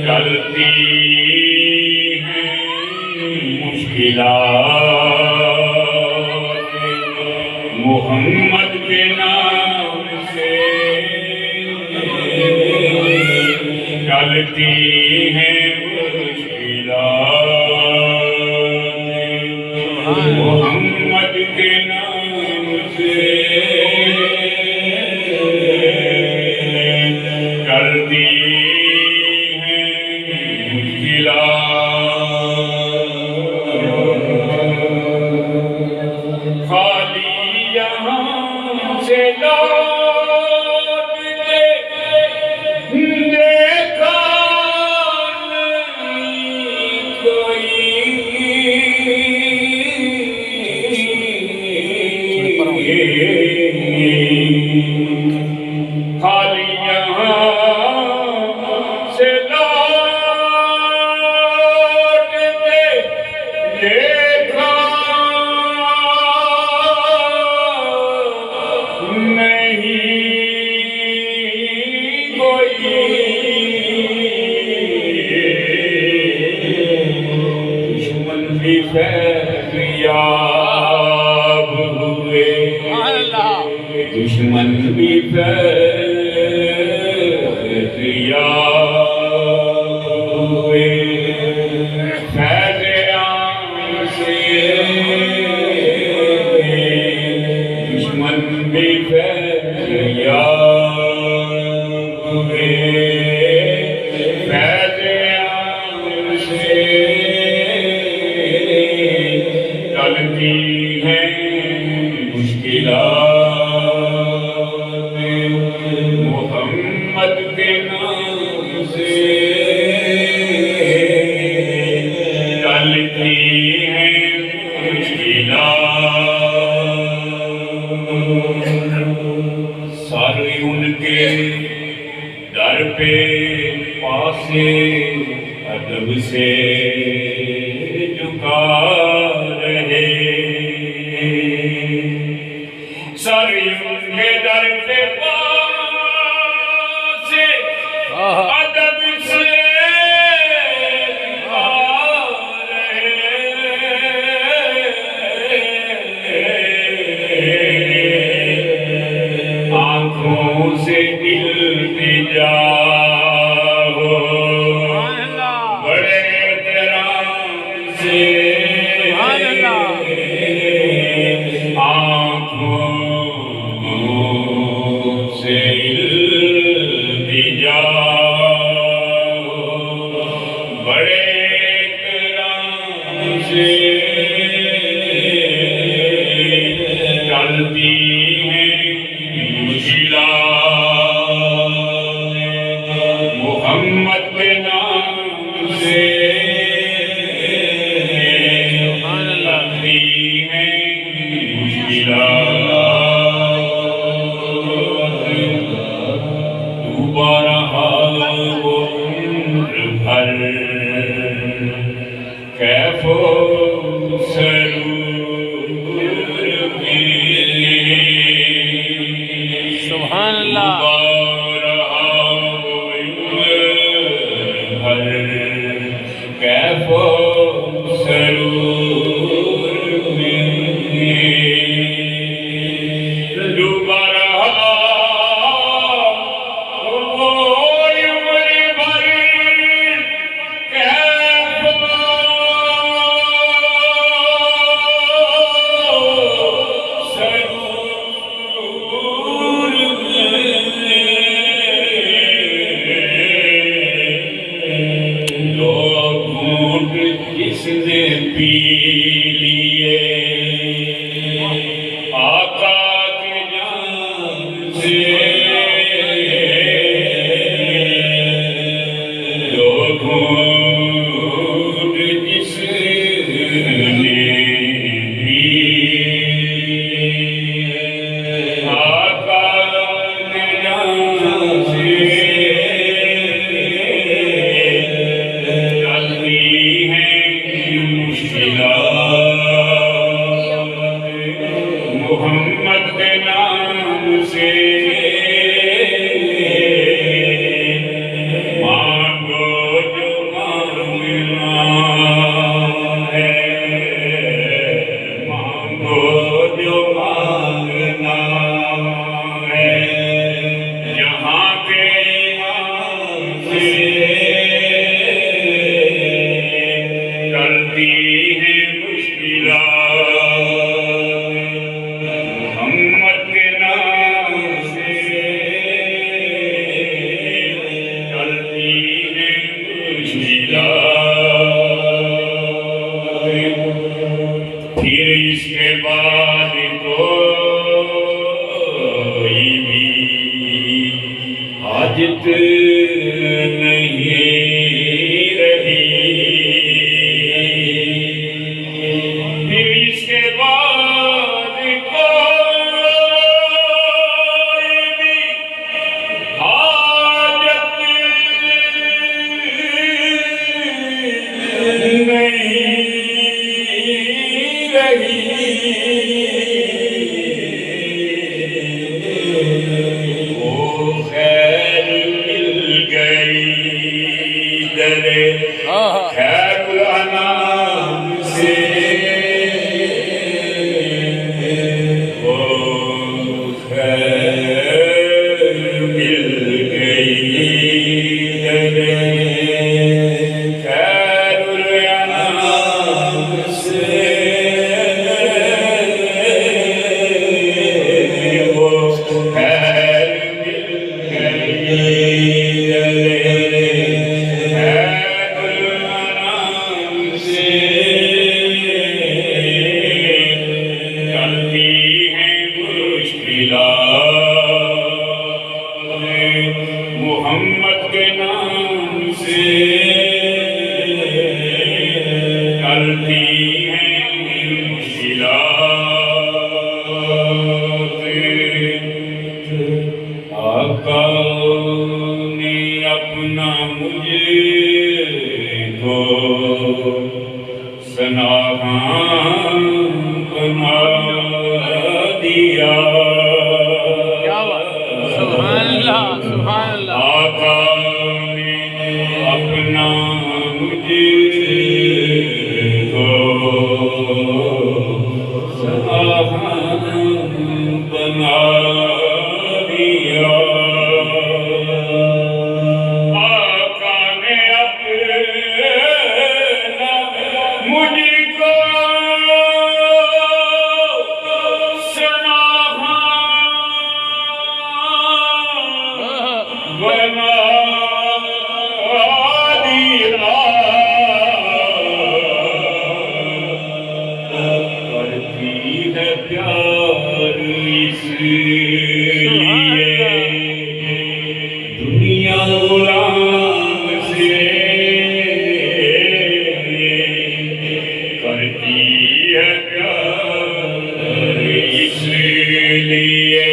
چلتی ہیں مشکلات محمد کے نام سے چلتی ہیں مشکلات محمد کے نام سے چلتی دشمن بھی فیضیاب ہوئے فیض عام سے دشمن بھی فیضیاب ہوئے فیض عام سے چلتی ہیں مشکلات محمد کے نام سے چلتی ہیں مشکلات سارے ان کے در پہ پاسے ادب سے جھکا رہے سارے ان کے در پہ پاسے ادب سے آنکھوں سے التجا ہو بڑے احترام سے آنکھوں سے التجا ہو بڑے احترام سے چلتی محمد کے نام سے چلتی ہیں مشکلات ڈوبا رہا وہ عمر بھر کیف و سرور میں سبحان اللہ کیف و سرور میں ڈوبا رہا وہ عمر بھر کیف و سرور میں جس نے پی لیے آقا کے جام سے دو گھونٹ جس نے پی آقا کے جام سے محمد کے نام سے خیر الانام سے وہ خیر مل گئی خیر الانام سے وہ خیر مل محمد کے نام سے چلتی ہیں مشکلات آقا نے اپنا مجھے کو سناہاں بنا دیا آقا نے اپنا مجھے کو سناہاں بنا دیا آقا نے اپنا مجھ کو بنا دیا کرتی ہے پیار اس لیے دنیا غلام سے کرتی ہے پیار اس لیے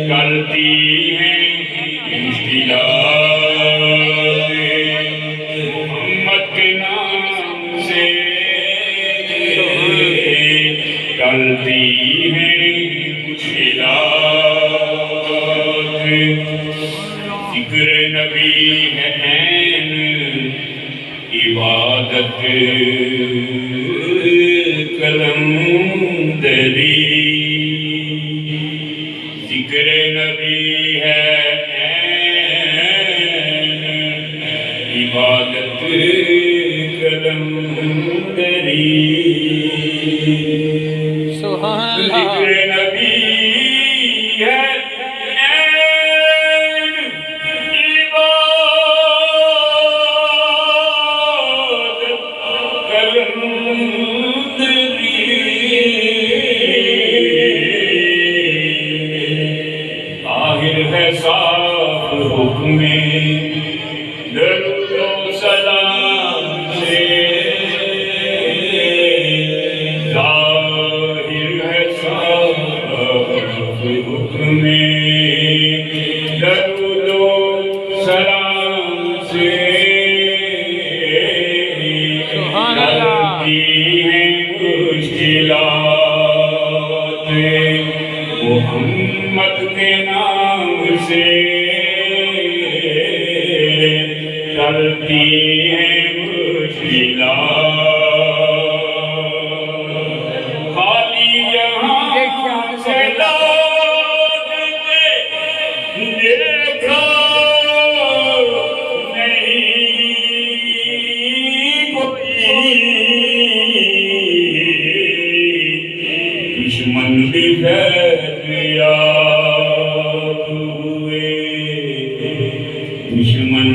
چلتی ہیں مشکلات محمد کے نام سے چلتی ہیں مشکلات ذکر نبی ہے عین عبادت قلندری ذکر نبی ہے عین عبادت قلندری ذکر نبی ہے عین عبادت قلندری ظاہر ہے صاف حکم درود و سلام سے ظاہر ہے صاف حکم درود و سلام سے چلتی ہیں مشکلات محمد کے نام سے چلتی ہیں مشکلات خالی یہاں سے لوٹ کے دیکھا نہیں کوئی دشمن بھی فیضیاب ہوئے دشمن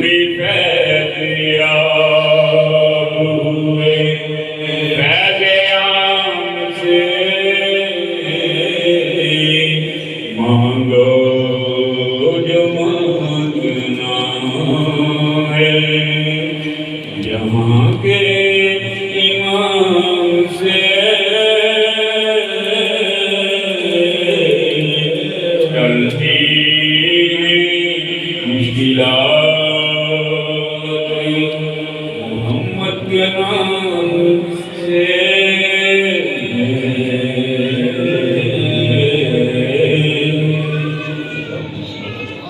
بھی فیضیاب ہوئے فیض عام سے مانگو جو مانگنا ہے جہاں کے امام سے چلتی مشکلات محمد کے نام سے